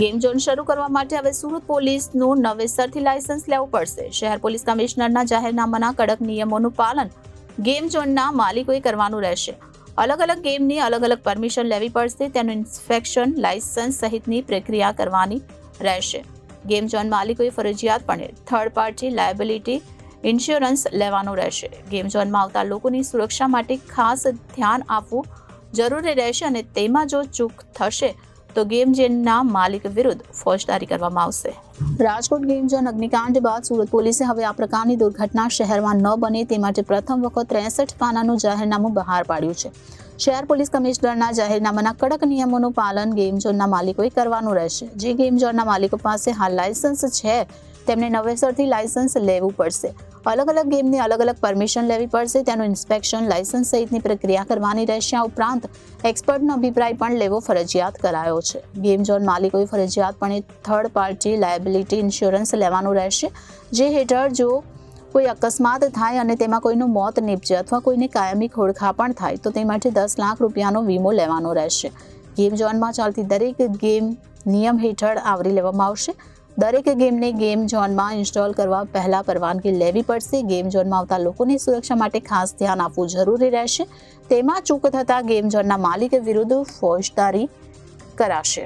Game zone શરૂ કરવા માટે હવે સુરત પોલીસનું નવેસરથી લાયસન્સ લેવું પડશે. શહેર પોલીસ કમિશનરના જાહેરનામાના કડક નિયમોનું પાલન ગેમ ઝોનના માલિકોએ કરવાનું રહેશે. અલગ અલગ ગેમની અલગ અલગ પરમિશન લેવી પડશે. તેનું ઇન્સ્પેક્શન, લાયસન્સ સહિતની પ્રક્રિયા કરવાની રહેશે. ગેમ ઝોન માલિકોએ ફરજિયાતપણે થર્ડ પાર્ટી લાયબિલિટી ઇન્સ્યોરન્સ લેવાનું રહેશે. ગેમ ઝોનમાં આવતા લોકોની સુરક્ષા માટે ખાસ ધ્યાન આપવું જરૂરી રહેશે અને તેમાં જો ચૂક થશે તો ગેમ ઝોનના માલિક વિરુદ્ધ ફોજદારી કરવામાં આવશે. રાજકોટ ગેમ ઝોન અગ્નિકાંડ બાદ સુરત પોલીસે હવે આ પ્રકારની દુર્ઘટના શહેરમાં ન બને તે માટે પ્રથમ વખત 63 પાનાનું જાહેરનામું બહાર પાડ્યું છે. શહેર પોલીસ કમિશનરના જાહેરનામાના કડક નિયમોનું પાલન ગેમ ઝોનના માલિકોએ કરવાનું રહેશે. જે ગેમ ઝોનના માલિકો પાસે હાલ લાયસન્સ છે તેમને નવેસરથી લાયસન્સ લેવું પડશે. અલગ અલગ ગેમની અલગ અલગ પરમિશન લેવી પડશે. તેનું ઇન્સ્પેક્શન, લાયસન્સ સહિતની પ્રક્રિયા કરવાની રહેશે. આ ઉપરાંત એક્સપર્ટનો અભિપ્રાય પણ લેવો ફરજિયાત કરાયો છે. ગેમ ઝોન માલિકોએ ફરજિયાતપણે થર્ડ પાર્ટી લાયબિલિટી ઇન્સ્યોરન્સ લેવાનું રહેશે. જે હેઠળ જો કોઈ અકસ્માત થાય અને તેમાં કોઈનું મોત નીપજે અથવા કોઈને કાયમી ખોડખા પણ થાય તો તે માટે 10 લાખ રૂપિયાનો વીમો લેવાનો રહેશે. ગેમ ઝોનમાં ચાલતી દરેક ગેમ નિયમ હેઠળ આવરી લેવામાં આવશે. દરેક ગેમને ગેમ ઝોનમાં ઇન્સ્ટોલ કરવા પહેલા પરવાનગી લેવી પડશે. ગેમ ઝોનમાં આવતા લોકોની સુરક્ષા માટે ખાસ ધ્યાન આપવું જરૂરી રહેશે. તેમાં ચૂક થતા ગેમ ઝોનના માલિક વિરુદ્ધ ફોજદારી કરાશે.